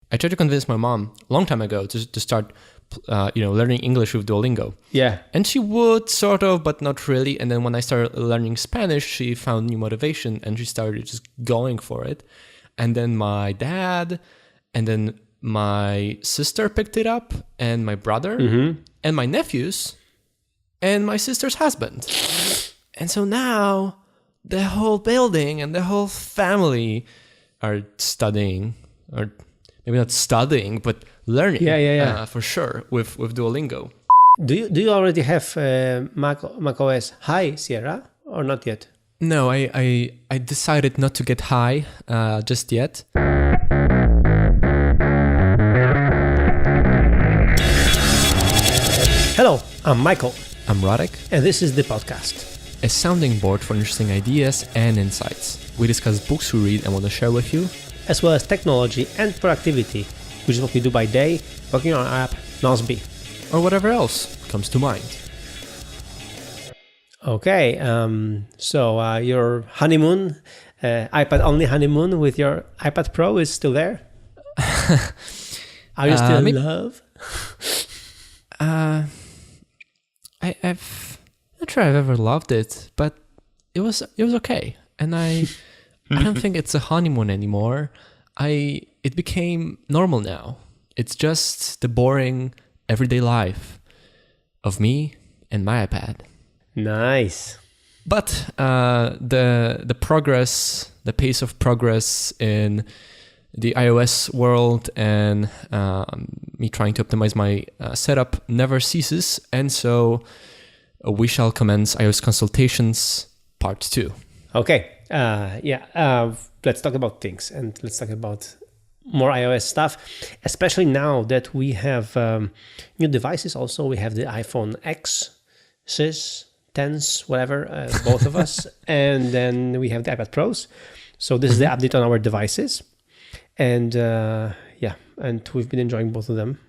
I tried to convince my mom a long time ago to start, learning English with Duolingo. Yeah. And she would sort of, but not really. And then when I started learning Spanish, she found new motivation and she started just going for it. And then my dad and then my sister picked it up, and my brother and my nephews and my sister's husband. And so now the whole building and the whole family are studying, or maybe not studying, but learning. Yeah. For sure with Duolingo. Do you already have Mac OS Hi, Sierra, or not yet? No, I decided not to get high just yet. Hello, I'm Michael. I'm Radek. And this is the podcast. A sounding board for interesting ideas and insights. We discuss books we read and want to share with you, as well as technology and productivity, which is what we do by day, working on our app, Nozbe. or whatever else comes to mind. Okay, so your honeymoon, iPad-only honeymoon with your iPad Pro is still there? Are you still in love? I'm not sure I've ever loved it, but it was okay, and I don't think it's a honeymoon anymore. It became normal now. It's just the boring everyday life of me and my iPad. Nice. But the progress, the pace of progress in the iOS world and me trying to optimize my setup never ceases. And so we shall commence iOS consultations part 2. Okay. Let's talk about things, and let's talk about more iOS stuff, especially now that we have new devices. Also, we have the iPhone X's, 10s, whatever, both of us. And then we have the iPad Pros. So this is the update on our devices. And and we've been enjoying both of them,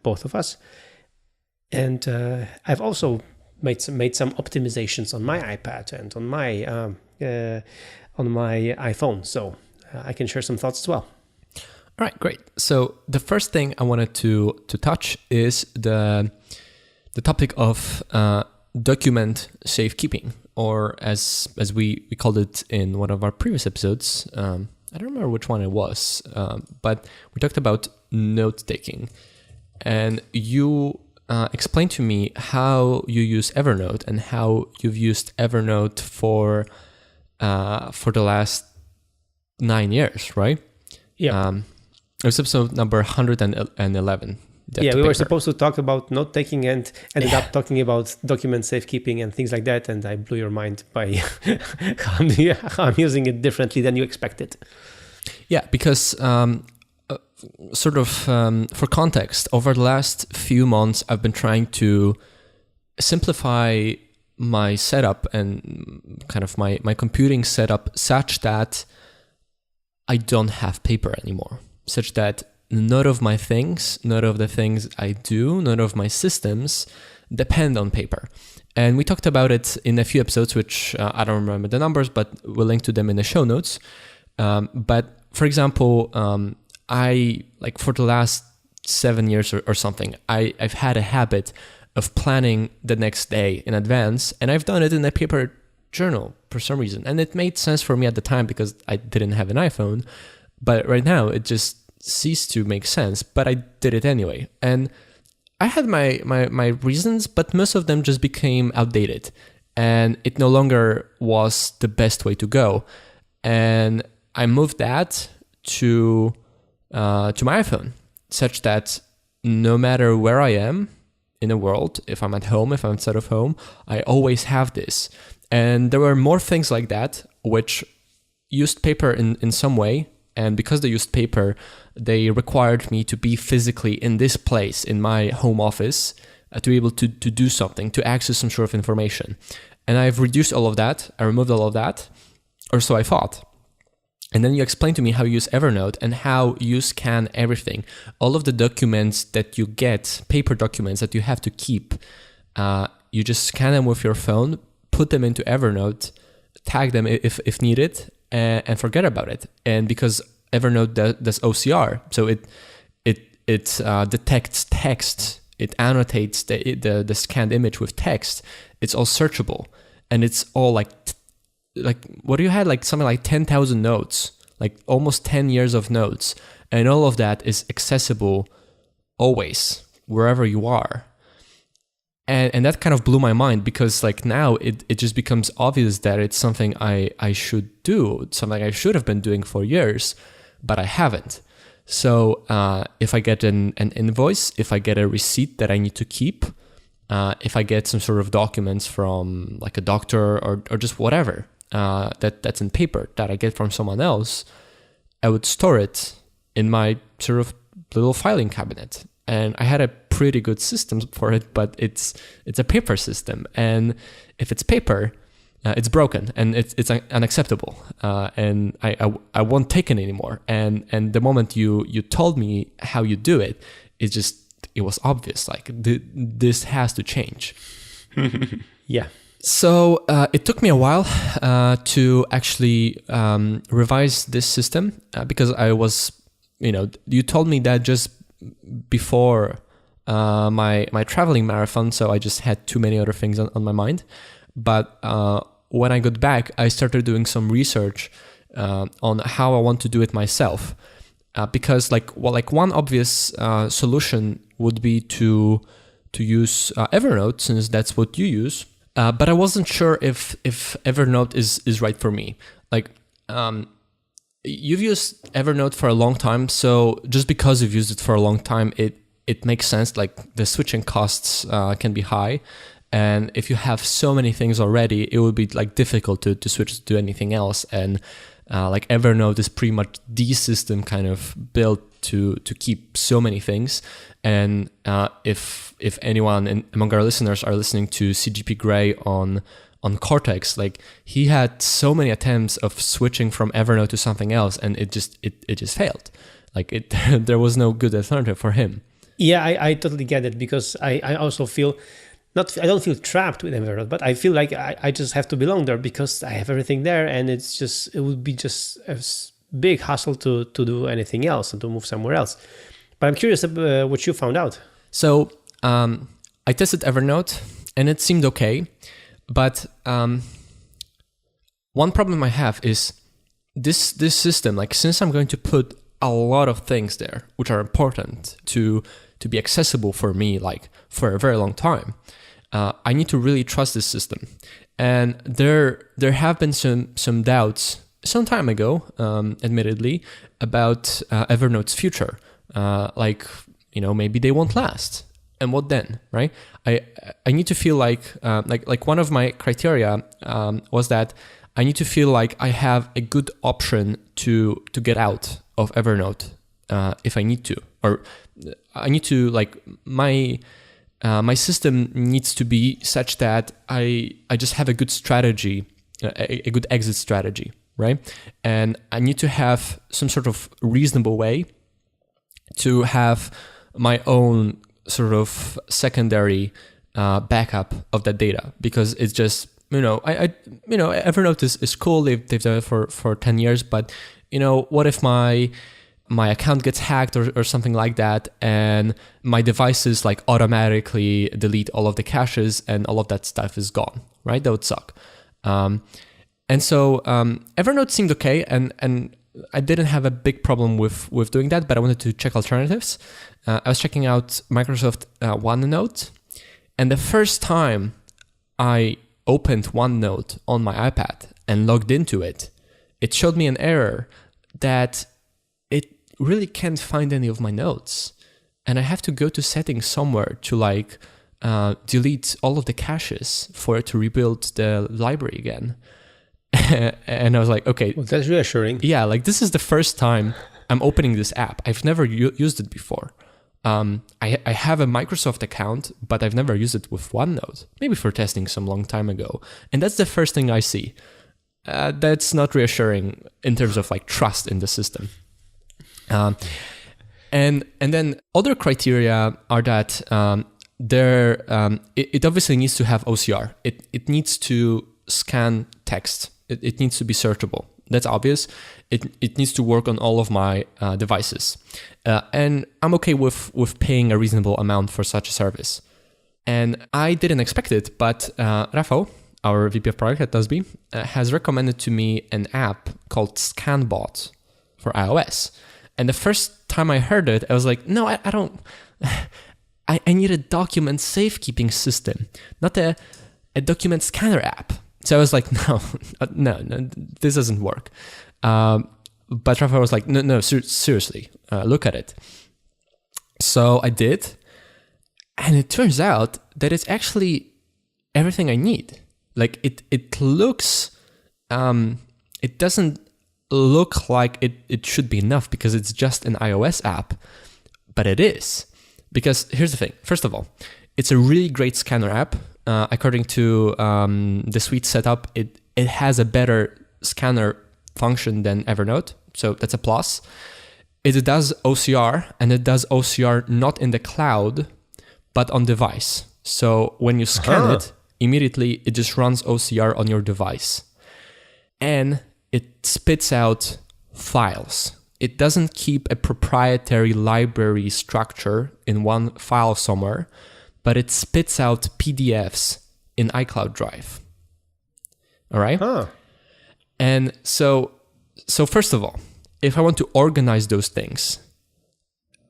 both of us. And I've also made some optimizations on my iPad and on my iPhone. So I can share some thoughts as well. All right, great. So the first thing I wanted to touch is the topic of document safekeeping, or as we called it in one of our previous episodes. I don't remember which one it was, but we talked about note-taking. And you explained to me how you use Evernote and how you've used Evernote for the last 9 years, right? Yeah. It was episode number 111. We were supposed to talk about note-taking and ended up talking about document safekeeping and things like that, and I blew your mind by how I'm using it differently than you expected. Yeah, because for context, over the last few months, I've been trying to simplify my setup and kind of my computing setup such that I don't have paper anymore, such that none of the things I do, none of my systems depend on paper. And we talked about it in a few episodes, which I don't remember the numbers, but we'll link to them in the show notes. But for example, I, like for the last 7 years or something, I've had a habit of planning the next day in advance, and I've done it in a paper journal for some reason. And it made sense for me at the time because I didn't have an iPhone, but right now it just ceased to make sense, but I did it anyway. And I had my reasons, but most of them just became outdated, and it no longer was the best way to go. And I moved that to my iPhone, such that no matter where I am in the world, if I'm at home, if I'm outside of home, I always have this. And there were more things like that which used paper in some way. And because they used paper, they required me to be physically in this place, in my home office, to be able to do something, to access some sort of information. And I've reduced all of that. I removed all of that, or so I thought. And then you explained to me how you use Evernote and how you scan everything. All of the documents that you get, paper documents that you have to keep, you just scan them with your phone, put them into Evernote, tag them if needed, and forget about it. And because Evernote does OCR, so it detects text, it annotates the scanned image with text. It's all searchable, and it's all like what do you had, like something like 10,000 notes, like almost 10 years of notes, and all of that is accessible always wherever you are. And that kind of blew my mind, because like now it just becomes obvious that it's something I should do, something I should have been doing for years, but I haven't. So if I get an invoice, if I get a receipt that I need to keep, if I get some sort of documents from like a doctor or just whatever that's in paper that I get from someone else, I would store it in my sort of little filing cabinet. And I had a pretty good system for it, but it's a paper system, and if it's paper, it's broken and it's unacceptable, and I won't take it anymore. And the moment you told me how you do it, it was obvious, like this has to change. Yeah. So it took me a while to actually revise this system, because I was, you told me that just before my traveling marathon, so I just had too many other things on my mind. But when I got back, I started doing some research on how I want to do it myself, because one obvious solution would be to use Evernote, since that's what you use. But I wasn't sure if Evernote is right for me. You've used Evernote for a long time, so just because you've used it for a long time, it makes sense. Like the switching costs can be high, and if you have so many things already, it would be like difficult to switch to anything else. And like Evernote is pretty much the system kind of built to keep so many things. And if anyone among our listeners are listening to CGP Grey on Cortex, like he had so many attempts of switching from Evernote to something else, and it just failed. Like there was no good alternative for him. Yeah, I totally get it, because I also feel I don't feel trapped with Evernote, but I feel like I just have to belong there because I have everything there, and it would be just a big hassle to do anything else and to move somewhere else. But I'm curious what you found out. So I tested Evernote, and it seemed okay. But one problem I have is this system, like since I'm going to put a lot of things there, which are important to be accessible for me, like for a very long time, I need to really trust this system. And there have been some doubts some time ago, admittedly, about Evernote's future. Maybe they won't last. And what then, right? I need to feel like one of my criteria was that I need to feel like I have a good option to get out of Evernote if I need to, or I need to, like my system needs to be such that I just have a good strategy, a good exit strategy, right? And I need to have some sort of reasonable way to have my own sort of secondary backup of that data, because it's just Evernote is cool. They've done it for 10 years, but what if my account gets hacked or something like that, and my devices like automatically delete all of the caches and all of that stuff is gone, right? That would suck. And so Evernote seemed okay, and I didn't have a big problem with doing that, but I wanted to check alternatives. I was checking out Microsoft OneNote, and the first time I opened OneNote on my iPad and logged into it, it showed me an error that it really can't find any of my notes. And I have to go to settings somewhere to delete all of the caches for it to rebuild the library again. And I was like, okay. Well, that's reassuring. Yeah, like this is the first time I'm opening this app. I've never used it before. I have a Microsoft account, but I've never used it with OneNote, maybe for testing some long time ago. And that's the first thing I see. That's not reassuring in terms of like trust in the system. And then other criteria are that it obviously needs to have OCR. It needs to scan text. It needs to be searchable. That's obvious. It needs to work on all of my devices. And I'm okay with paying a reasonable amount for such a service. And I didn't expect it, but Rafał, our VP of product at Nozbe, has recommended to me an app called Scanbot for iOS. And the first time I heard it, I was like, no, I don't. I need a document safekeeping system, not a document scanner app. So I was like, no, this doesn't work. But Rafał was like, no, seriously, look at it. So I did. And it turns out that it's actually everything I need. Like it looks, it doesn't look like it should be enough because it's just an iOS app, but it is. Because here's the thing. First of all, it's a really great scanner app. According to the suite setup, it has a better scanner function than Evernote. So that's a plus. It does OCR, and it does OCR not in the cloud, but on device. So when you scan it, immediately it just runs OCR on your device. And it spits out files. It doesn't keep a proprietary library structure in one file somewhere, but it spits out PDFs in iCloud Drive. All right? And so first of all, if I want to organize those things,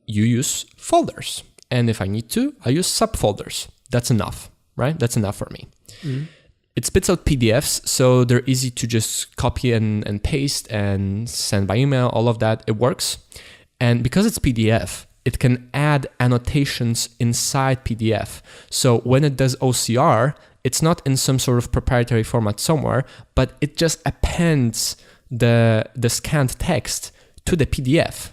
you use folders. And if I need to, I use subfolders. That's enough, right? That's enough for me. Mm-hmm. It spits out PDFs, so they're easy to just copy and paste and send by email, all of that. It works. And because it's PDF, it can add annotations inside PDF. So when it does OCR, it's not in some sort of proprietary format somewhere, but it just appends the scanned text to the PDF.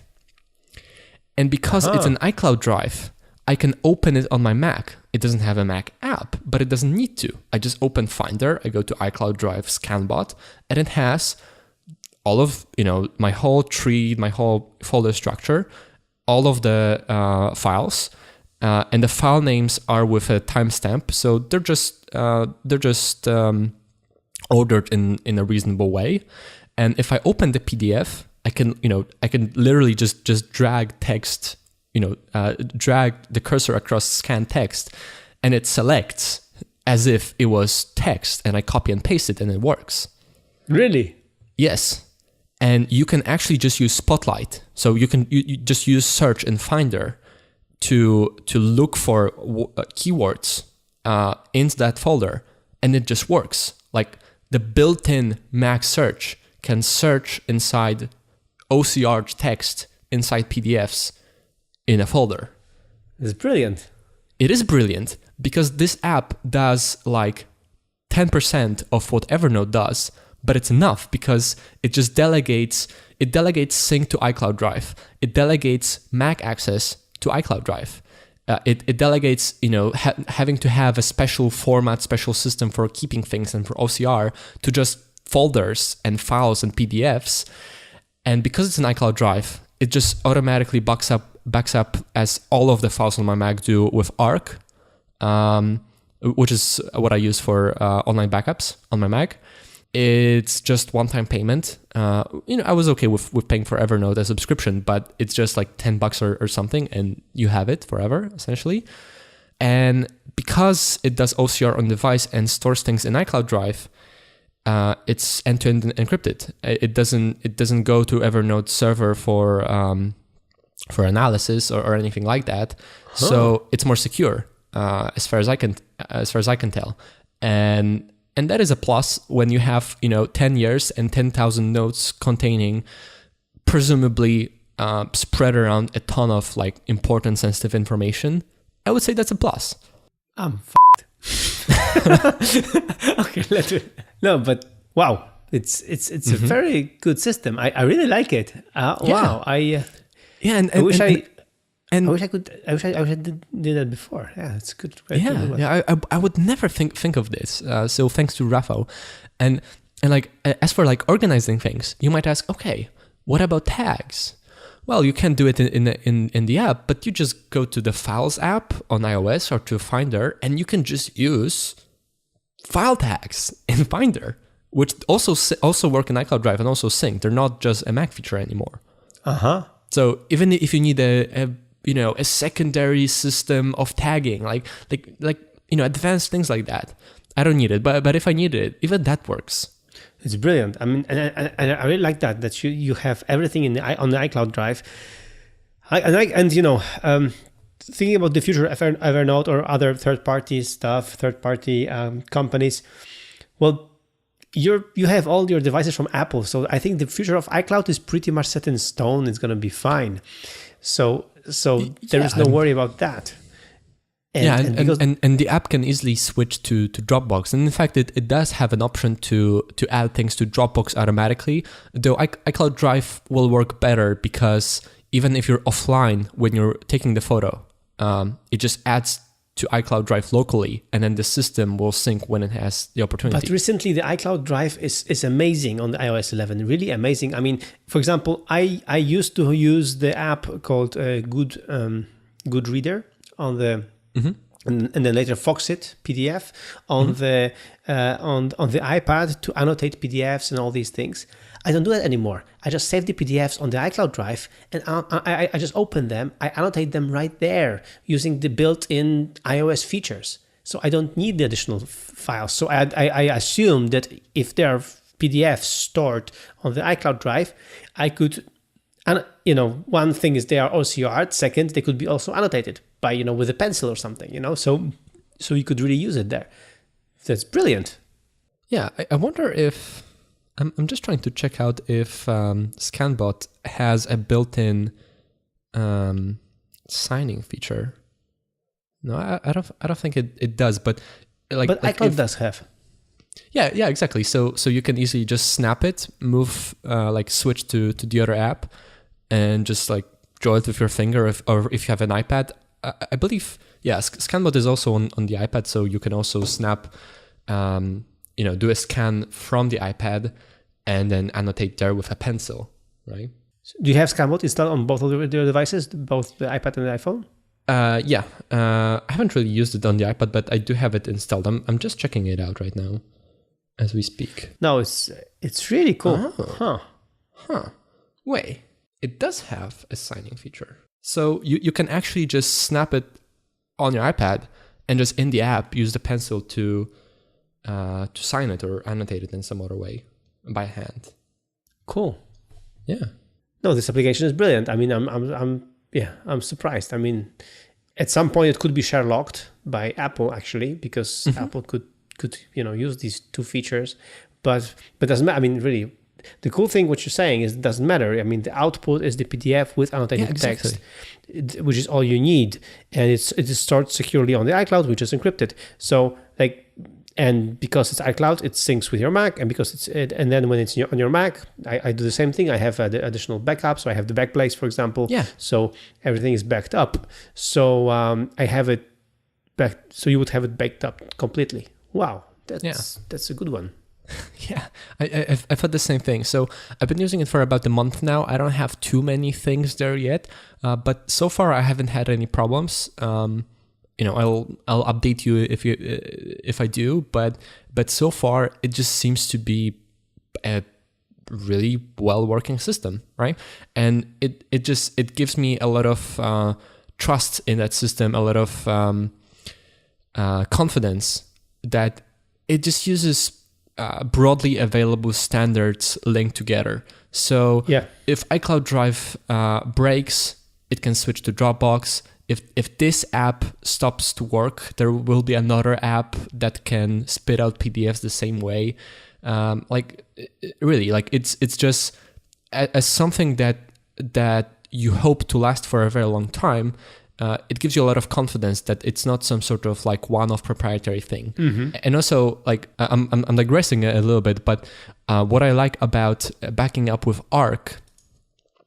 And because it's an iCloud Drive, I can open it on my Mac. It doesn't have a Mac app, but it doesn't need to. I just open Finder, I go to iCloud Drive Scanbot, and it has all of, my whole tree, my whole folder structure, all of the files, and the file names are with a timestamp, so they're just ordered in a reasonable way. And if I open the PDF, I can literally just drag text, drag the cursor across scanned text, and it selects as if it was text, and I copy and paste it, and it works. Really? Yes. And you can actually just use Spotlight. So you just use search in Finder to look for keywords in that folder, and it just works. Like the built-in Mac search can search inside OCR text inside PDFs in a folder. It's brilliant. It is brilliant because this app does like 10% of what Evernote does, but it's enough because it just delegates sync to iCloud Drive. It delegates Mac access to iCloud Drive. It delegates, having to have a special format, special system for keeping things and for OCR to just folders and files and PDFs. And because it's an iCloud Drive, it just automatically backs up as all of the files on my Mac do with Arc, which is what I use for online backups on my Mac. It's just one-time payment. I was okay with paying for Evernote as a subscription, but it's just like $10 or something, and you have it forever, essentially. And because it does OCR on device and stores things in iCloud Drive, it's end-to-end encrypted. It doesn't go to Evernote server for analysis or anything like that. So it's more secure as far as I can tell. And that is a plus when you have 10 years and 10,000 notes containing presumably spread around a ton of like important sensitive information. I would say that's a plus. I'm okay, no, but wow, it's a very good system. I really like it. Wow, I wish I did that before. Yeah, it's good. I would never think of this. So thanks to Rafał, and like as for like organizing things, you might ask, okay, what about tags? Well, you can do it in the app, but you just go to the Files app on iOS or to Finder, and you can just use file tags in Finder which also work in iCloud Drive and also sync. They're not just a Mac feature anymore. So even if you need a secondary system of tagging, like advanced things like that, I don't need it. But if I need it, even that works. It's brilliant. I mean, and I really like that you have everything on the iCloud Drive. Thinking about the future of Evernote or other third-party companies, well, you have all your devices from Apple, so I think the future of iCloud is pretty much set in stone. It's going to be fine. So there is no worry about that. And the app can easily switch to Dropbox. And in fact, it does have an option to add things to Dropbox automatically, though iCloud Drive will work better because even if you're offline when you're taking the photo, it just adds to iCloud Drive locally, and then the system will sync when it has the opportunity. But recently, the iCloud Drive is amazing on the iOS 11, really amazing. I mean, for example, I used to use the app called Goodreader on the... And then later Foxit PDF on the iPad to annotate PDFs and all these things. I don't do that anymore. I just save the PDFs on the iCloud Drive and I just open them. I annotate them right there using the built-in iOS features. So I don't need the additional files. So I assume that if there are PDFs stored on the iCloud Drive, I could, one thing is they are OCR. Second, they could be also annotated by, with a pencil or something, so you could really use it there. That's brilliant. Yeah, I wonder if, I'm just trying to check out if Scanbot has a built-in signing feature. No, I don't think it does, but But iCloud does have. Yeah, exactly. So you can easily just snap it, move, switch to the other app, and just draw it with your finger, or if you have an iPad. I believe, Scanbot is also on the iPad, so you can also snap, do a scan from the iPad and then annotate there with a pencil, right? Do you have Scanbot installed on both of your devices, both the iPad and the iPhone? I haven't really used it on the iPad, but I do have it installed. I'm just checking it out right now as we speak. No, it's really cool. Wait, it does have a signing feature. So you can actually just snap it on your iPad and just in the app use the pencil to sign it or annotate it in some other way by hand. Cool. Yeah. No, this application is brilliant. I mean, I'm surprised. I mean, at some point it could be share locked by Apple actually, because Apple could use these two features, but doesn't matter. I mean, really. The cool thing, what you're saying, is it doesn't matter. I mean, the output is the PDF with annotated text, which is all you need, and it is stored securely on the iCloud, which is encrypted. So, and because it's iCloud, it syncs with your Mac, and and then when it's on your Mac, I do the same thing. I have the additional backup, so I have the Backblaze, for example. Yeah. So everything is backed up. So I have it back. So you would have it backed up completely. Wow, that's a good one. Yeah, I've had the same thing. So I've been using it for about a month now. I don't have too many things there yet, but so far I haven't had any problems. I'll update you if I do, but so far it just seems to be a really well working system, right? And it gives me a lot of trust in that system, a lot of confidence that it just uses broadly available standards linked together. So if iCloud Drive breaks, it can switch to Dropbox. If this app stops to work, there will be another app that can spit out PDFs the same way. It's just as something that you hope to last for a very long time. It gives you a lot of confidence that it's not some sort of one-off proprietary thing. And also, I'm digressing a little bit, but what I like about backing up with Arc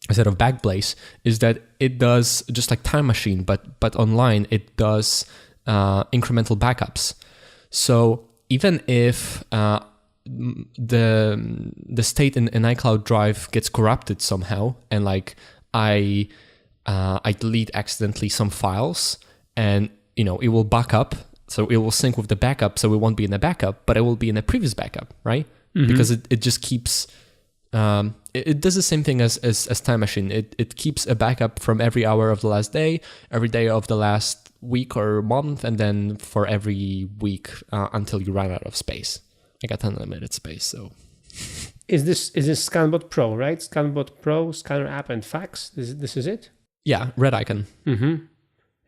instead of Backblaze is that it does just like Time Machine, but online it does incremental backups. So even if the state in iCloud Drive gets corrupted somehow, and I delete accidentally some files, and it will back up, so it will sync with the backup, so it won't be in the backup, but it will be in a previous backup, right? because it just keeps it does the same thing as Time Machine. It keeps a backup from every hour of the last day, every day of the last week or month, and then for every week until you run out of space. I got unlimited space, so. Is this Scanbot Pro, right? Scanbot Pro, Scanner app, and fax. This is it? Yeah, red icon.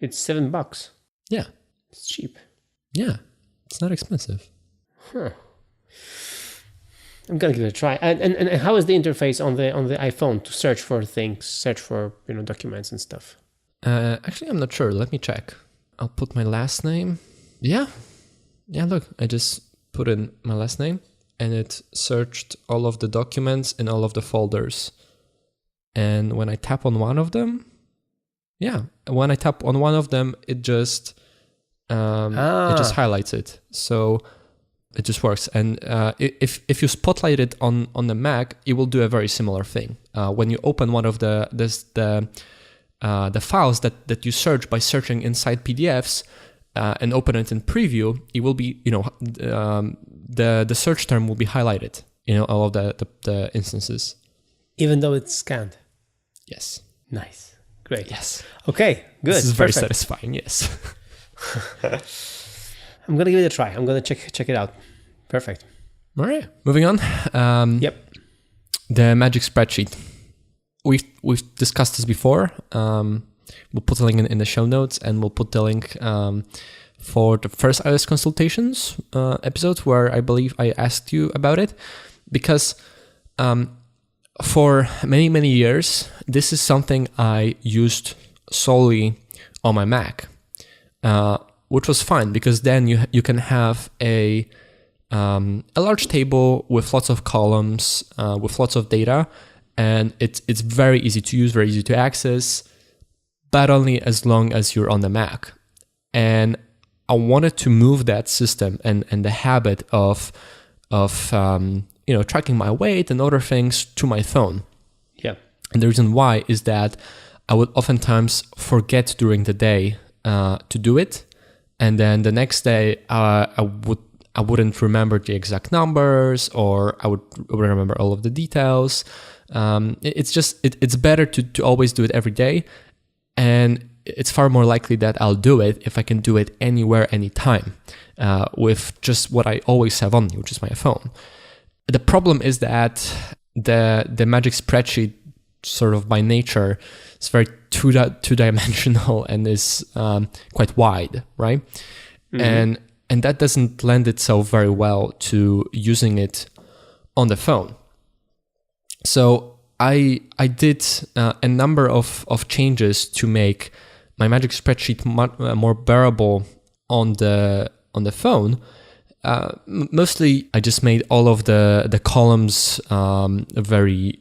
It's $7. Yeah. It's cheap. Yeah, it's not expensive. Huh. I'm gonna give it a try. And how is the interface on the iPhone to search for things, search for documents and stuff? Actually, I'm not sure. Let me check. I'll put my last name. Yeah. Look, I just put in my last name, and it searched all of the documents in all of the folders. And when I tap on one of them, it just highlights it. So it just works. And if you spotlight it on the Mac, it will do a very similar thing. When you open one of the files that you search by searching inside PDFs and open it in preview, it will be the search term will be highlighted. All of the instances. Even though it's scanned. Yes. Nice. Great. Yes. Okay. Good. This is very satisfying. Yes. I'm gonna give it a try. I'm gonna check it out. Perfect. All right. Moving on. Yep. The Magic Spreadsheet. We've discussed this before. We'll put a link in the show notes, and we'll put the link for the first iOS consultations episode where I believe I asked you about it, because for many years this is something I used solely on my Mac, which was fine because then you can have a large table with lots of columns, with lots of data, and it's very easy to use, very easy to access, but only as long as you're on the Mac. And I wanted to move that system and the habit of tracking my weight and other things to my phone. Yeah. And the reason why is that I would oftentimes forget during the day to do it, and then the next day I wouldn't remember the exact numbers, or I would remember all of the details. It's better to always do it every day, and it's far more likely that I'll do it if I can do it anywhere, anytime, with just what I always have on me, which is my phone. The problem is that the Magic Spreadsheet, sort of by nature, is very two-dimensional and is quite wide, right? Mm-hmm. And that doesn't lend itself very well to using it on the phone. So I did a number of changes to make my Magic Spreadsheet more bearable on the phone. Mostly, I just made all of the columns very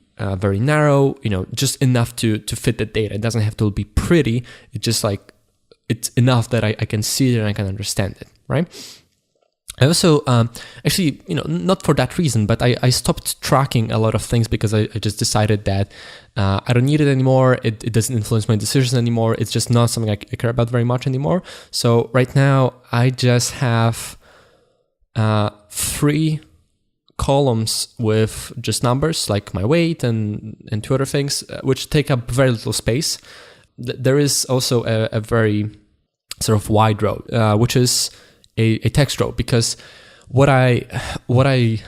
narrow, just enough to fit the data. It doesn't have to be pretty. It's just like it's enough that I can see it and I can understand it, right? I also, actually, not for that reason, but I stopped tracking a lot of things because I just decided that I don't need it anymore. It doesn't influence my decisions anymore. It's just not something I care about very much anymore. So right now, I just have 3 columns with just numbers, like my weight and 2 other things, which take up very little space. There is also a very sort of wide row, which is a text row, because what I've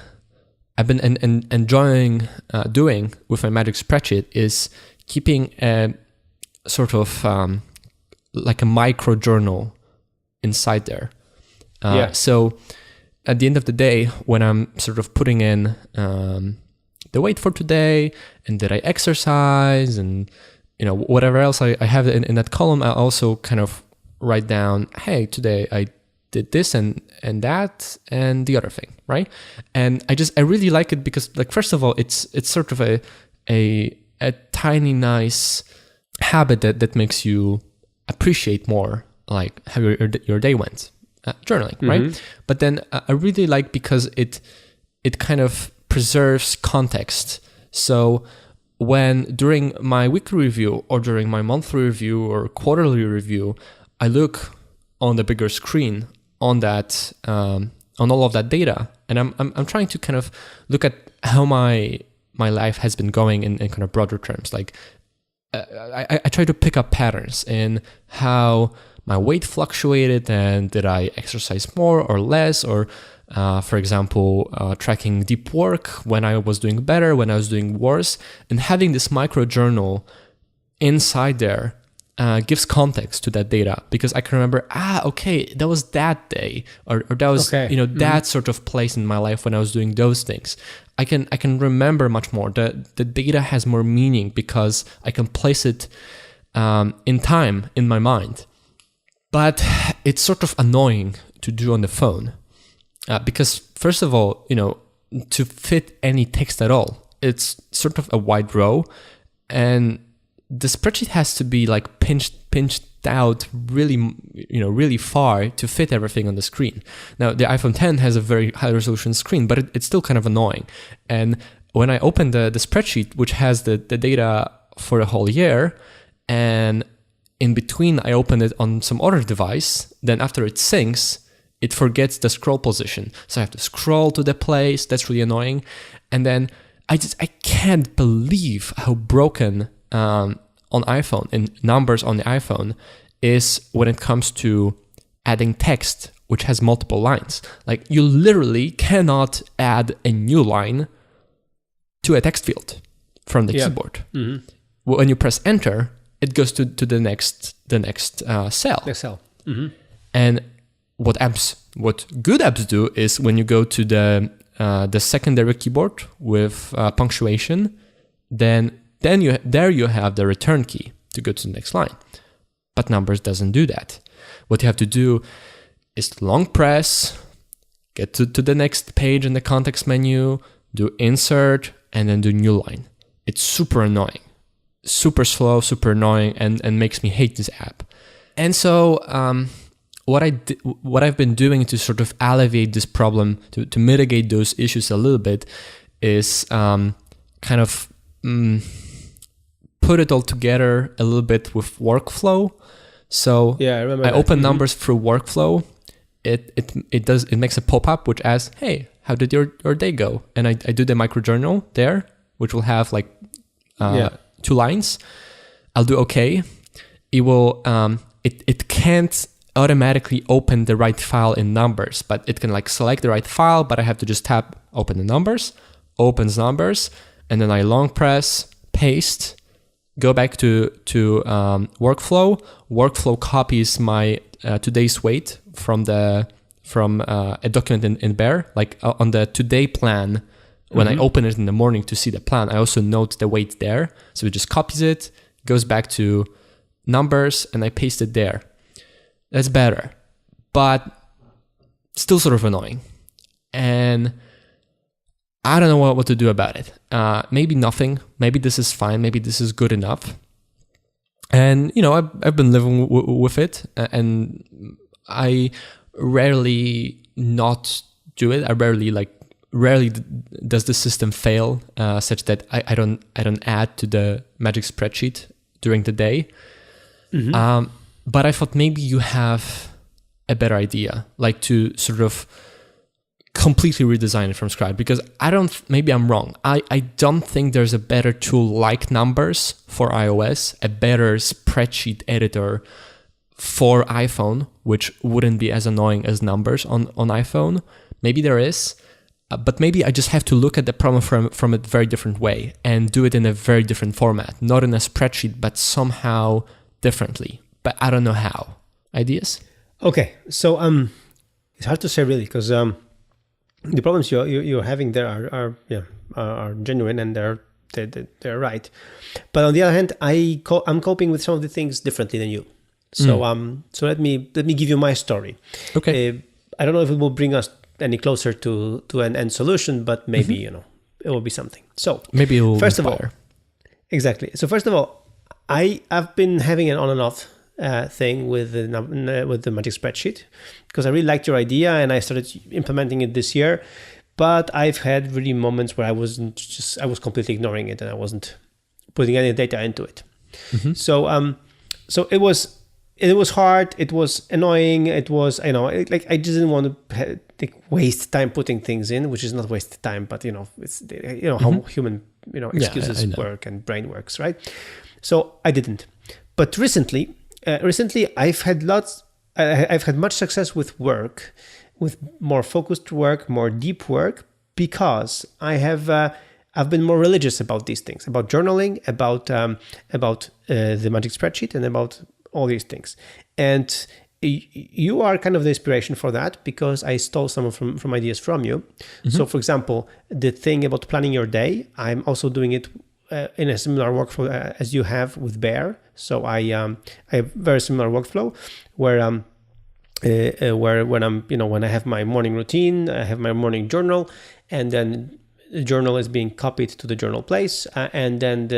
been enjoying doing with my Magic Spreadsheet is keeping a sort of like a micro journal inside there. So at the end of the day, when I'm sort of putting in the weight for today, and did I exercise, and whatever else I have in that column, I also kind of write down, hey, today I did this and that and the other thing, right? And I really like it because, like, first of all, it's sort of a tiny nice habit that makes you appreciate more like how your day went, journaling, mm-hmm. right? But then I really like because it kind of preserves context. So when during my weekly review or during my monthly review or quarterly review, I look on the bigger screen on that on all of that data, and I'm trying to kind of look at how my life has been going in kind of broader terms. Like I try to pick up patterns in how my weight fluctuated, and did I exercise more or less, or for example, tracking deep work, when I was doing better, when I was doing worse, and having this micro journal inside there gives context to that data, because I can remember, okay, that was that day, or that was that sort of place in my life when I was doing those things. I can remember much more. The data has more meaning because I can place it in time in my mind. But it's sort of annoying to do on the phone because, first of all, to fit any text at all, it's sort of a wide row, and the spreadsheet has to be like pinched out really far to fit everything on the screen. Now, the iPhone X has a very high resolution screen, but it's still kind of annoying. And when I open the spreadsheet, which has the data for the whole year, and in between I open it on some other device, then after it syncs, it forgets the scroll position. So I have to scroll to the place. That's really annoying. And then I can't believe how broken on iPhone and numbers on the iPhone is when it comes to adding text, which has multiple lines. Like, you literally cannot add a new line to a text field from the keyboard. Mm-hmm. When you press enter, it goes to the next cell. Next cell. Mm-hmm. And what good apps do is, when you go to the secondary keyboard with punctuation, then you have the return key to go to the next line. But Numbers doesn't do that. What you have to do is long press, get to the next page in the context menu, do insert, and then do new line. It's super annoying, super slow, super annoying, and makes me hate this app. And so what I've been doing to sort of alleviate this problem, to mitigate those issues a little bit, is kind of put it all together a little bit with workflow. So I remember. I open Numbers through workflow. It makes a pop-up which asks, "Hey, how did your day go?" And I do the micro journal there, which will have like 2 lines. I'll do OK. It will. It can't automatically open the right file in Numbers, but it can like select the right file. But I have to just tap Open the Numbers. Opens Numbers, and then I long press, paste. Go back to workflow. Workflow copies my today's weight from a document in Bear. Like on the today plan, when I open it in the morning to see the plan, I also note the weight there. So it just copies it, goes back to Numbers, and I paste it there. That's better, but still sort of annoying. And I don't know what to do about it. Maybe nothing. Maybe this is fine. Maybe this is good enough. And, I've been living with it, and I rarely not do it. Rarely does the system fail such that I don't add to the Magic Spreadsheet during the day. Mm-hmm. But I thought maybe you have a better idea, like to sort of completely redesign it from scratch, because maybe I'm wrong. I don't think there's a better tool like Numbers for iOS, a better spreadsheet editor for iPhone, which wouldn't be as annoying as Numbers on iPhone. Maybe there is, but maybe I just have to look at the problem from a very different way and do it in a very different format, not in a spreadsheet, but somehow differently. But I don't know how. Ideas? Okay, so it's hard to say really, because the problems you're having there are genuine, and they're right. But on the other hand, I'm coping with some of the things differently than you. So so let me give you my story. Okay. I don't know if it will bring us any closer to an end solution, but maybe it will be something. So maybe it will first inspire. of all, exactly. So first of all, I've been having an on and off thing with the Magic Spreadsheet, because I really liked your idea and I started implementing it this year. But I've had really moments where I was completely ignoring it and I wasn't putting any data into it. Mm-hmm. So it was it was hard. It was annoying. It was, like I didn't want to waste time putting things in, which is not wasted time, but it's how human excuses work and brain works, right? So I didn't. But recently I've had much success with work, with more focused work, more deep work, because I've been more religious about these things, about journaling, about the Magic Spreadsheet, and about all these things. And you are kind of the inspiration for that, because I stole some from ideas from you. So, for example, the thing about planning your day, I'm also doing it in a similar workflow as you have with Bear. So I have a very similar workflow where when I have my morning routine, I have my morning journal, and then the journal is being copied to the journal place, and then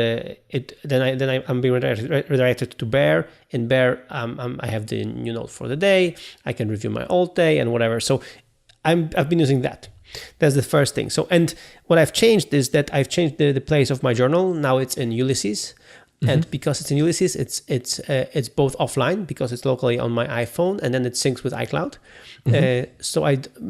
I'm being redirected to Bear. In Bear, I have the new note for the day. I can review my old day and whatever. So I've been using that. That's the first thing. So, and what I've changed is that I've changed the place of my journal. Now it's in Ulysses. And because it's in Ulysses, it's both offline, because it's locally on my iPhone, and then it syncs with iCloud.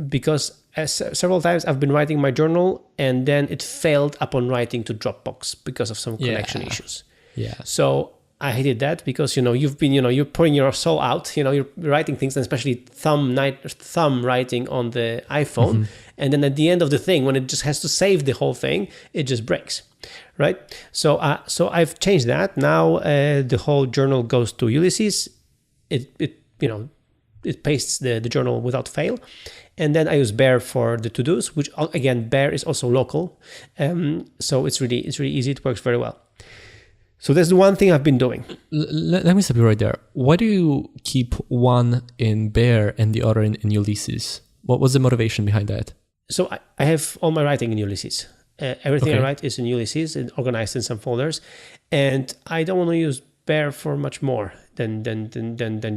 Because several times I've been writing my journal, and then it failed upon writing to Dropbox because of some connection issues. Yeah. So I hated that, because you've been you're pouring your soul out. You're writing things, and especially thumb writing on the iPhone, and then at the end of the thing, when it just has to save the whole thing, it just breaks. Right. So I've changed that. Now the whole journal goes to Ulysses. It pastes the journal without fail. And then I use Bear for the to-dos, which again, Bear is also local. So it's really easy. It works very well. So that's the one thing I've been doing. Let me stop you right there. Why do you keep one in Bear and the other in Ulysses? What was the motivation behind that? So I have all my writing in Ulysses. Everything I write is in Ulysses and organized in some folders, and I don't want to use Bear for much more than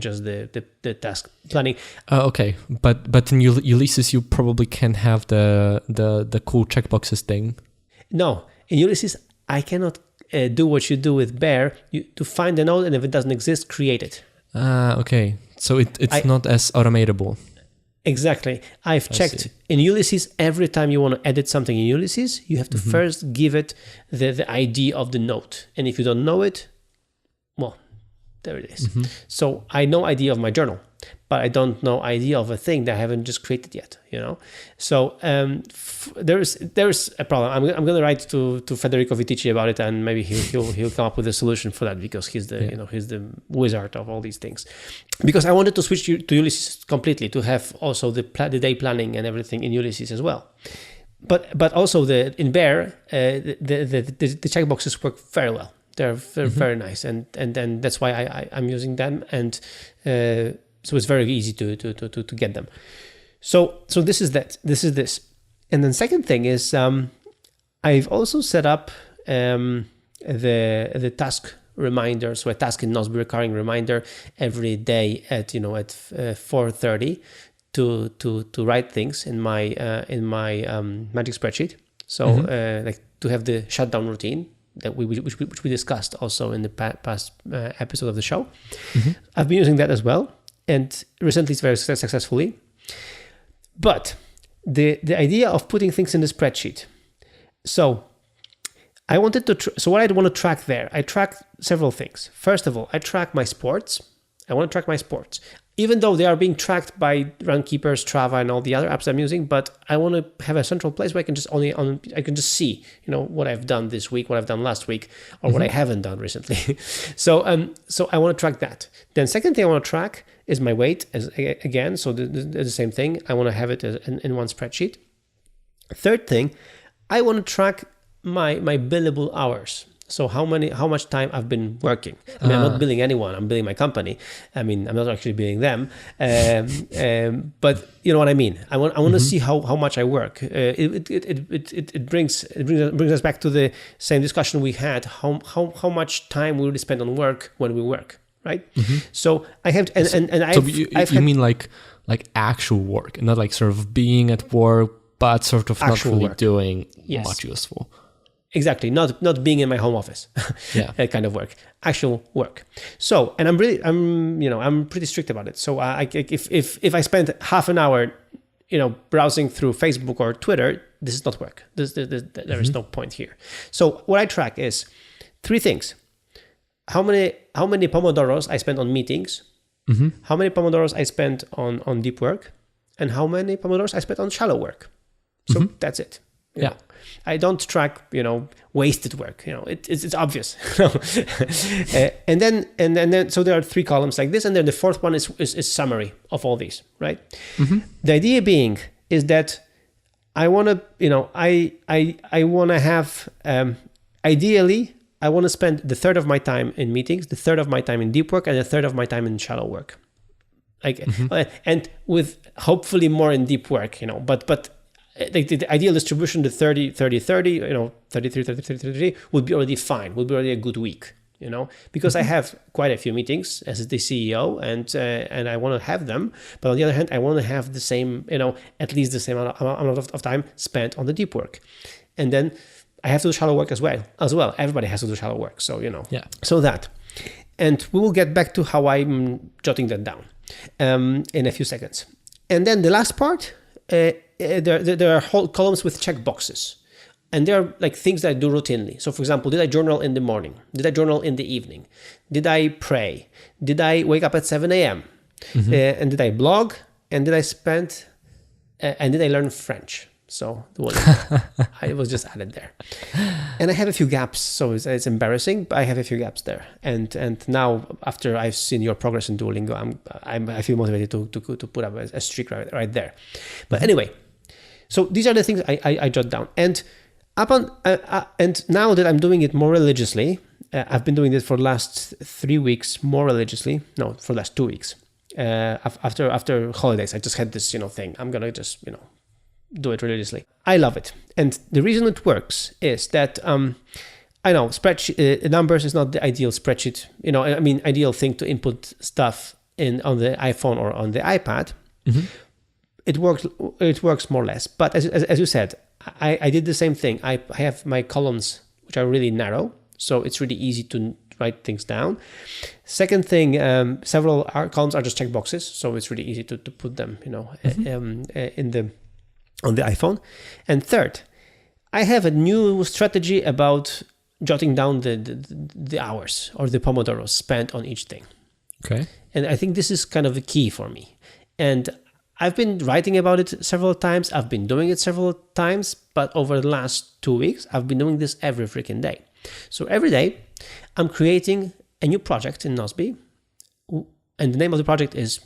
just the task planning. Okay, but in Ulysses you probably can have the cool checkboxes thing. No, in Ulysses I cannot do what you do with Bear. To find the node, and if it doesn't exist, create it. Okay. So it's not as automatable. Exactly. I've checked in Ulysses. Every time you want to edit something in Ulysses, you have to first give it the ID of the node. And if you don't know it, well, there it is. So I know ID of my journal, but I don't know ID of a thing that I haven't just created yet. So there's a problem. I'm going to write to Federico Vitici about it, and maybe he'll come up with a solution for that, because he's the wizard of all these things. Because I wanted to switch to Ulysses completely, to have also the day planning and everything in Ulysses as well. But also in Bear, the checkboxes work very well. They're very nice, and then that's why I'm using them, and so it's very easy to get them. So this is that. This is this. And then second thing is I've also set up the task reminder. So a task in Nozbe recurring reminder every day at 4:30 to write things in my Magic Spreadsheet. So like to have the shutdown routine that which we discussed also in the past episode of the show. I've been using that as well, and recently it's very successfully. But the idea of putting things in the spreadsheet. So I wanted to. So what I want to track there, I track several things. First of all, I track my sports. I want to track my sports, even though they are being tracked by Runkeeper, Strava, and all the other apps I'm using. But I want to have a central place where I can just see, what I've done this week, what I've done last week, or what I haven't done recently. So I want to track that. Then second thing I want to track is my weight, again. So the same thing. I want to have it in one spreadsheet. Third thing, I want to track my billable hours. So how much time I've been working. I mean, I'm not billing anyone. I'm billing my company. I mean, I'm not actually billing them. But you know what I mean. I want to see how much I work. It brings us back to the same discussion we had. How much time we really spend on work when we work, right? So I have you mean like actual work, not like sort of being at work, but sort of not really doing much useful. Exactly, not being in my home office, Yeah. that kind of work, actual work. So, and I'm pretty strict about it. So, if I spend half an hour, browsing through Facebook or Twitter, this is not work. There is no point here. So, what I track is 3 things: how many pomodoros I spent on meetings, how many pomodoros I spent on deep work, and how many pomodoros I spent on shallow work. So that's it. Yeah. I don't track, wasted work. It's obvious. And then, so there are 3 columns like this, and then the 4th one is summary of all these, right? The idea being is that I want to, I want to have, ideally, I want to spend the 1/3 of my time in meetings, the 1/3 of my time in deep work, and the 1/3 of my time in shallow work. And with hopefully more in deep work, but the ideal distribution, the 30, 30, 30, 33, 30, 30, 33 would be already fine, would be already a good week, because I have quite a few meetings as the CEO and I want to have them. But on the other hand, I want to have the same, at least the same amount of time spent on the deep work. And then I have to do shallow work as well. Everybody has to do shallow work. So, so that. And we will get back to how I'm jotting that down in a few seconds. And then the last part, there are whole columns with check boxes, and they're like things that I do routinely. So, for example, did I journal in the morning? Did I journal in the evening? Did I pray? Did I wake up at 7 a.m.? And did I blog? And did I spend? And did I learn French? So it was just added there. And I have a few gaps, so it's embarrassing, but I have a few gaps there. And now, after I've seen your progress in Duolingo, I feel motivated to put up a streak right there. But anyway, so these are the things I jot down. And and now that I'm doing it more religiously, I've been doing this for the last 3 weeks more religiously. No, for the last 2 weeks. After holidays, I just had this thing. I'm gonna just do it religiously. I love it. And the reason it works is that I know spreadsheet numbers is not the ideal spreadsheet, ideal thing to input stuff on the iPhone or on the iPad. It works more or less. But as you said, I did the same thing. I have my columns, which are really narrow, so it's really easy to write things down. Second thing, several columns are just check boxes, so it's really easy to put them, on the iPhone. And third, I have a new strategy about jotting down the hours or the pomodoros spent on each thing. Okay. And I think this is kind of a key for me. And I've been writing about it several times. I've been doing it several times, but over the last 2 weeks, I've been doing this every freaking day. So every day, I'm creating a new project in Nozbe, and the name of the project is,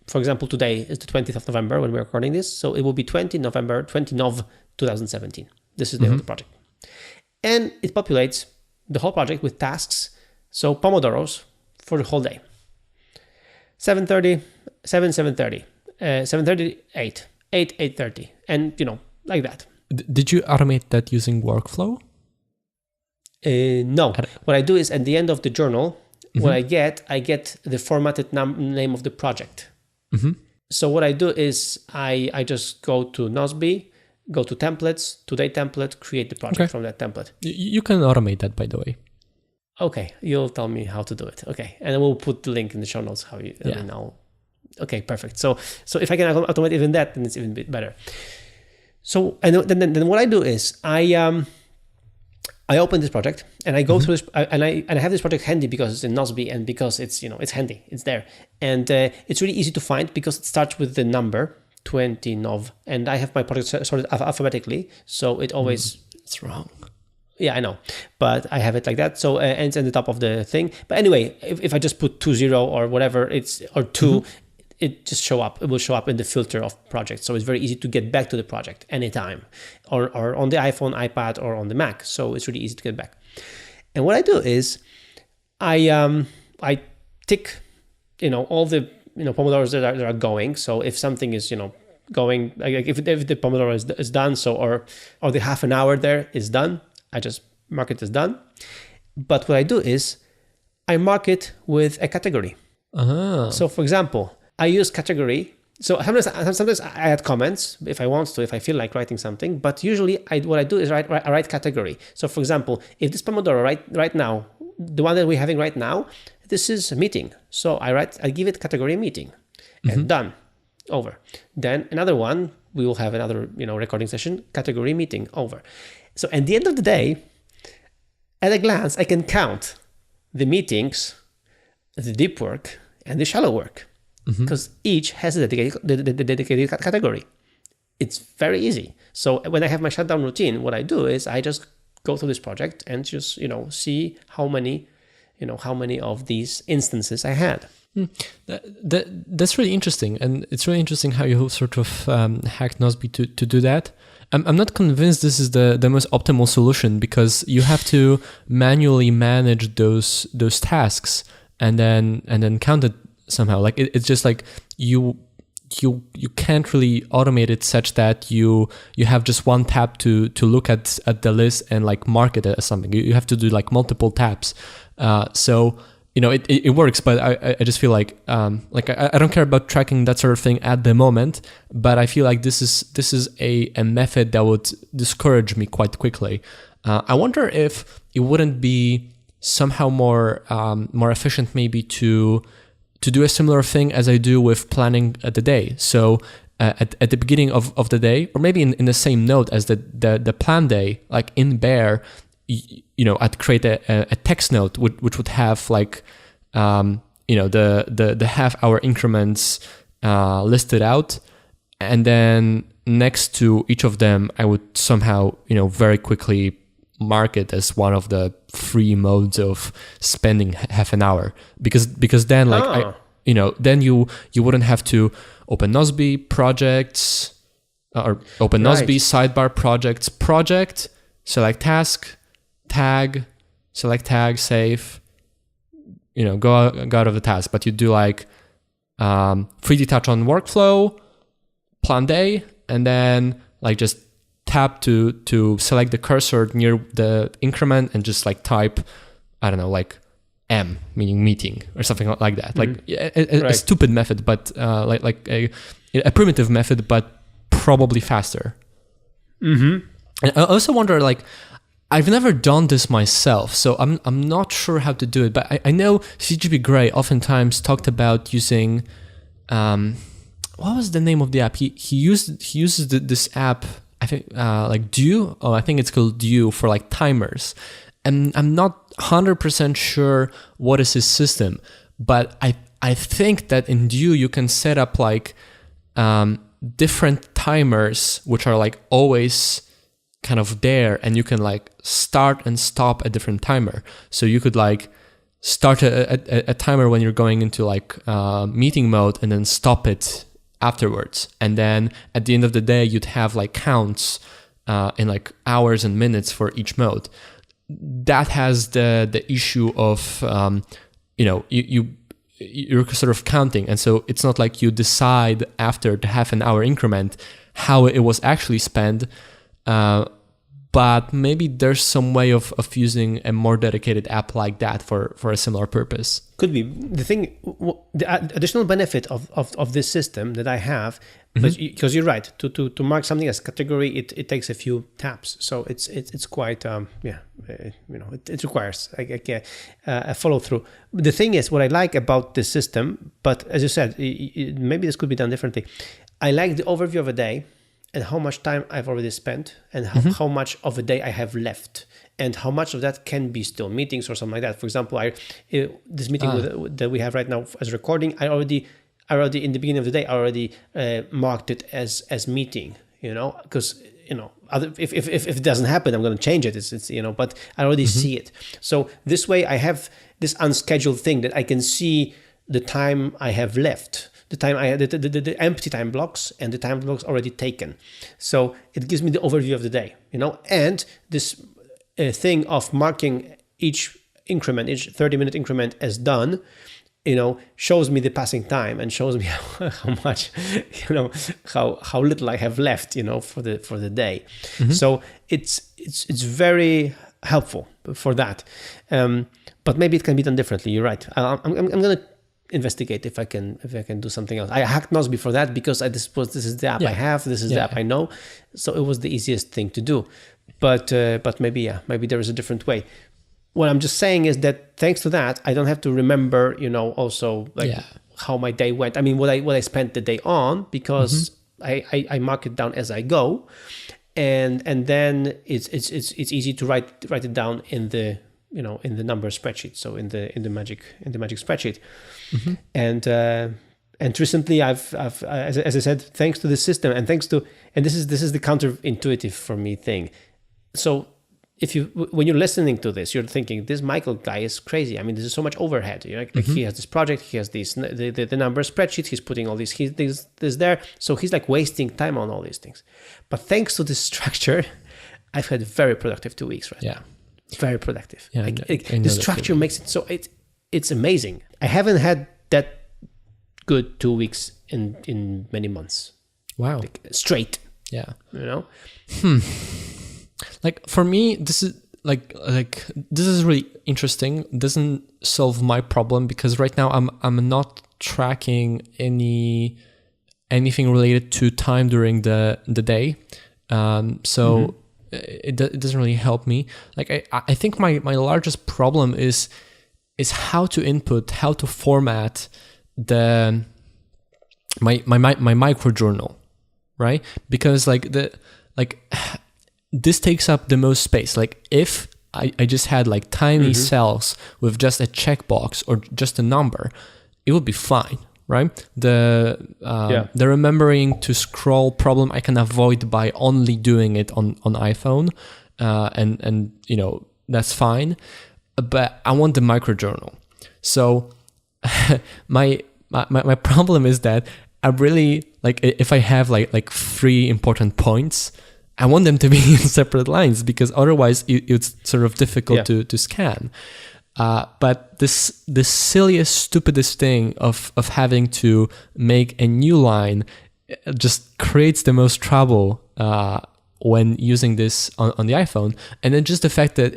for example, today is the 20th of November when we're recording this. So it will be 20 Nov 2017. This is the name of the project. And it populates the whole project with tasks. So pomodoros for the whole day. 7:30, 7:30, 7:30, 8, 8:30. And, like that. Did you automate that using workflow? No. What I do is at the end of the journal, what I get the formatted name of the project. So what I do is I just go to Nozbe, go to templates, today template, create the project from that template. You can automate that, by the way. Okay, you'll tell me how to do it. Okay, and we'll put the link in the show notes. How you know? Okay, perfect. So if I can automate even that, then it's even a bit better. So and then what I do is I open this project and I go through this, and I have this project handy because it's in Nozbe and because it's it's handy, it's there, and it's really easy to find because it starts with the number 20 Nov, and I have my project sorted alphabetically, so it always it's wrong. Yeah, I know, but I have it like that. So and it's in the top of the thing. But anyway, if I just put 20 or whatever, or 2. It just will show up in the filter of projects. So it's very easy to get back to the project anytime, or on the iPhone, iPad, or on the Mac. So it's really easy to get back. And what I do is I tick, all the pomodoros that are going. So if something is going, like if the pomodoro is done, so or the half an hour there is done, I just mark it as done. But what I do is I mark it with a category. Uh-huh. So for example, I use category So sometimes I add comments if I want to, if I feel like writing something. But usually, what I do is I write category. So, for example, if this Pomodoro right now, the one that we're having right now, this is a meeting. So I give it category meeting, and done, over. Then another one, we will have another recording session, category meeting, over. So at the end of the day, at a glance, I can count the meetings, the deep work, and the shallow work. Because each has a dedicated category. It's very easy. So when I have my shutdown routine, what I do is I just go through this project and just see how many of these instances I had. That's really interesting, and it's really interesting how you sort of hacked Nozbe to do that. I'm not convinced this is the most optimal solution, because you have to manually manage those tasks and then count it somehow. Like it's just like you can't really automate it such that you have just one tab to look at the list and like mark it as something. You have to do like multiple tabs. So it works, but I just feel like I don't care about tracking that sort of thing at the moment, but I feel like this is a method that would discourage me quite quickly. I wonder if it wouldn't be somehow more efficient maybe to do a similar thing as I do with planning the day. So at the beginning of the day, or maybe in the same note as the plan day, like in Bear, I'd create a text note which would have like the half-hour increments listed out, and then next to each of them I would somehow very quickly mark it as one of the free modes of spending half an hour, because then then you wouldn't have to open Nozbe projects or open Nozbe sidebar project, select task, tag, select tag, save, go out of the task, but you do like 3D touch on workflow, plan day, and then like just tap to select the cursor near the increment and just like type, I don't know, like M, meaning meeting, or something like that. Like a stupid method, but like a primitive method, but probably faster. And I also wonder, like, I've never done this myself, so I'm not sure how to do it. But I know CGP Grey oftentimes talked about using, what was the name of the app? He uses this app, I think like Dew. Oh, I think it's called Dew, for like timers. And I'm not 100% sure what is his system, but I think that in Dew you can set up like different timers which are like always kind of there, and you can like start and stop a different timer. So you could like start a timer when you're going into like meeting mode, and then stop it afterwards. And then at the end of the day, you'd have like counts in like hours and minutes for each mode. That has the issue of you're sort of counting, and so it's not like you decide after the half an hour increment how it was actually spent. But maybe there's some way of using a more dedicated app like that for a similar purpose. Could be. The additional benefit of this system that I have, because you're right, to mark something as category, it takes a few taps. So it's quite it requires a follow through. The thing is, what I like about this system, but as you said, maybe this could be done differently. I like the overview of a day, and how much time I've already spent, and how much of a day I have left, and how much of that can be still meetings or something like that. For example, this meeting that we have right now as recording, I already in the beginning of the day, I already marked it as meeting, because if it doesn't happen, I'm going to change it. It's but I already see it. So this way, I have this unscheduled thing that I can see the time I have left. The time I had the empty time blocks and the time blocks already taken. So it gives me the overview of the day, and this thing of marking each 30-minute increment as done, shows me the passing time and shows me how much, how little I have left, for the day. So it's very helpful for that. But maybe it can be done differently. You're right. I'm going to investigate if I can do something else. I hacked Nozbe for that because I suppose this is the app I have, this is the app I know, so it was the easiest thing to do. But maybe there is a different way. What I'm just saying is that thanks to that, I don't have to remember, also how my day went. I mean, what I spent the day on, because I mark it down as I go, and then it's easy to write it down in the in the number spreadsheet. So in the Magic Spreadsheet, and recently I've as I said, thanks to the system and this is the counterintuitive for me thing. So when you're listening to this, you're thinking, this Michael guy is crazy. I mean, this is so much overhead. Like he has this project, he has these the number spreadsheet, he's putting all this there. So he's like wasting time on all these things. But thanks to this structure, I've had very productive 2 weeks, right? Yeah. Very productive. Yeah, the structure makes it so it's amazing. I haven't had that good 2 weeks in many months. Wow. Like, straight. Yeah. Like for me, this is this is really interesting. It doesn't solve my problem because right now I'm not tracking anything related to time during the day. So it doesn't really help me. Like I think my largest problem is how to format my micro journal, right? Because this takes up the most space. Like if I just had like tiny cells with just a checkbox or just a number, it would be fine, right? The remembering to scroll problem I can avoid by only doing it on iPhone, and that's fine. But I want the micro journal. So my problem is that I really if I have like 3 important points, I want them to be in separate lines because otherwise it's sort of difficult to scan. But this silliest, stupidest thing of having to make a new line just creates the most trouble when using this on the iPhone. And then just the fact that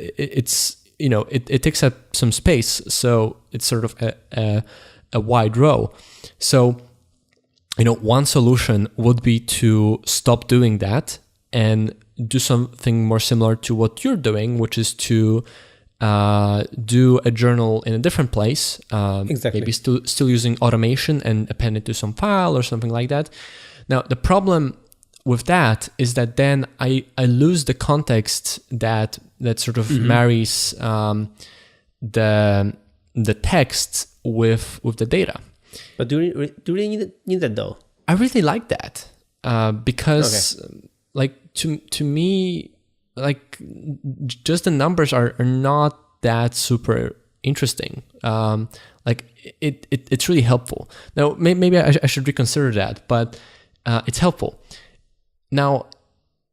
it takes up some space, so it's sort of a wide row. So one solution would be to stop doing that and do something more similar to what you're doing, which is to do a journal in a different place. Exactly. Maybe still using automation and append it to some file or something like that. Now, the problem with that is that then I lose the context that sort of marries the text with the data. But do you really need that though? I really like that because to me, just the numbers are not that super interesting. It's really helpful. Now, maybe I should reconsider that, but it's helpful. Now,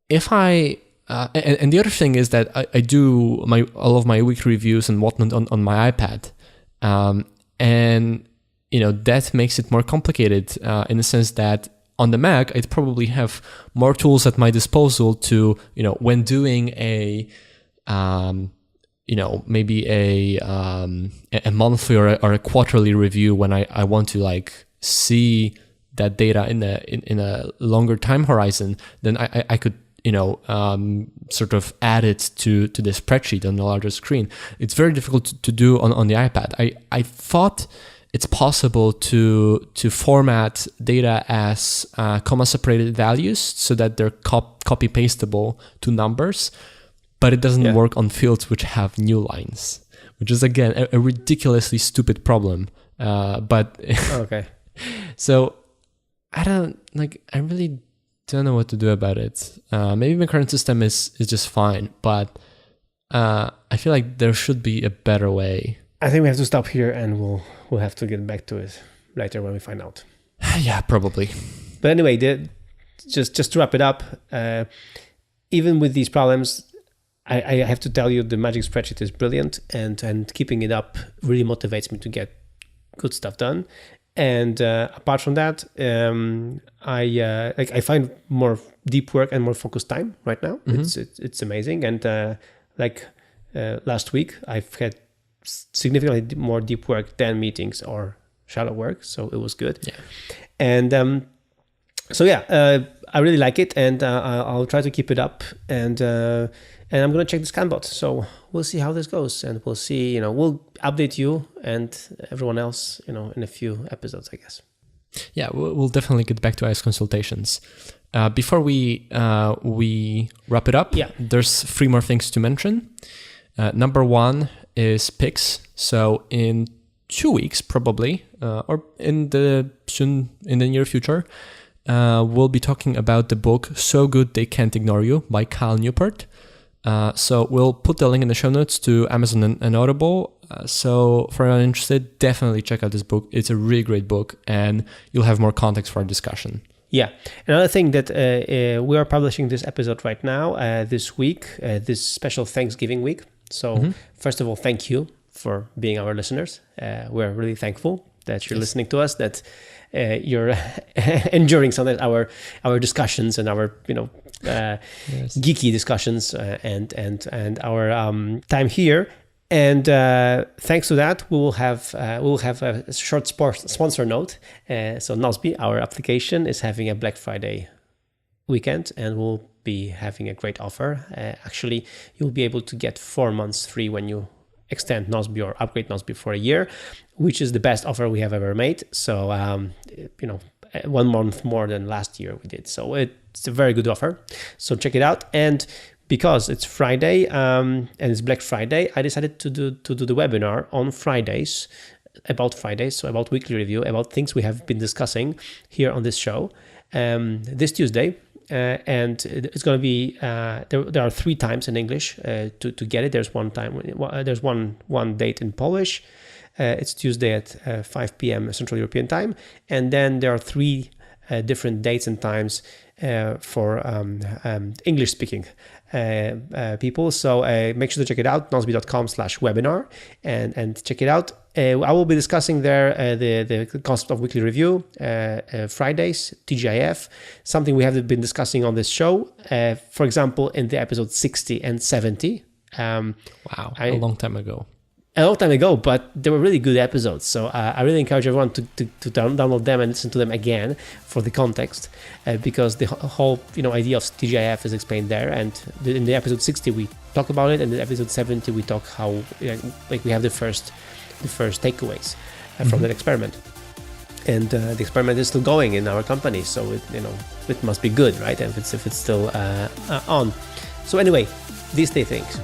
if I and the other thing is that I do all of my weekly reviews and whatnot on my iPad, and that makes it more complicated in the sense that on the Mac, I'd probably have more tools at my disposal to, when doing maybe a monthly or a quarterly review, when I want to see that data in a longer time horizon, then I could sort of add it to the spreadsheet on the larger screen. It's very difficult to do on the iPad. I thought it's possible to format data as comma-separated values so that they're copy-pastable to numbers, but it doesn't work on fields which have new lines, which is, again, a ridiculously stupid problem. But okay. So I really don't know what to do about it. Maybe my current system is just fine, but I feel like there should be a better way. I think we have to stop here, and we'll have to get back to it later when we find out. Yeah, probably. But anyway, just to wrap it up, even with these problems, I have to tell you the Magic Spreadsheet is brilliant, and keeping it up really motivates me to get good stuff done. And apart from that, I find more deep work and more focused time right now. It's amazing. And last week, I've had significantly more deep work than meetings or shallow work, so it was good. Yeah. And I really like it, and I'll try to keep it up, and I'm gonna check the Scanbot. So we'll see how this goes, and we'll see. We'll update you and everyone else, in a few episodes, I guess. Yeah, we'll definitely get back to iOS consultations. Before we wrap it up, there's 3 more things to mention. Number 1 is picks. So in 2 weeks, probably, or in the near future, we'll be talking about the book So Good They Can't Ignore You by Cal Newport. So we'll put the link in the show notes to Amazon and Audible. So for anyone interested, definitely check out this book. It's a really great book, and you'll have more context for our discussion. Yeah. Another thing that we are publishing this episode right now, this week, this special Thanksgiving week. So first of all, thank you for being our listeners. We're really thankful that you're listening to us, that you're enduring sometimes our discussions and our geeky discussions and our time here. And thanks to that, we'll have a short sponsor note. So Nozbe, our application, is having a Black Friday weekend, and we'll be having a great offer. Actually, you'll be able to get 4 months free when you extend Nozbe or upgrade Nozbe for a year, which is the best offer we have ever made. So 1 month more than last year we did. So it's a very good offer. So check it out. And because it's Friday and it's Black Friday, I decided to do the webinar on Fridays, so about weekly review, about things we have been discussing here on this show this Tuesday. And it's going to be there are 3 times in English to get it. There's one date in Polish. It's Tuesday at 5 p.m. Central European Time, and then there are 3 different dates and times for English speaking people. So make sure to check it out, nozbe.com/webinar, and check it out. I will be discussing there the concept of weekly review, Fridays, TGIF, something we have been discussing on this show. For example, in the episode 60 and 70. Wow, a long time ago. A long time ago, but they were really good episodes. So I really encourage everyone to download them and listen to them again for the context, because the whole idea of TGIF is explained there. And in the episode 60 we talk about it, and in episode 70 we talk how we have the first takeaways from that experiment. And the experiment is still going in our company, so it must be good, right? If it's still on. So anyway, these 3 things.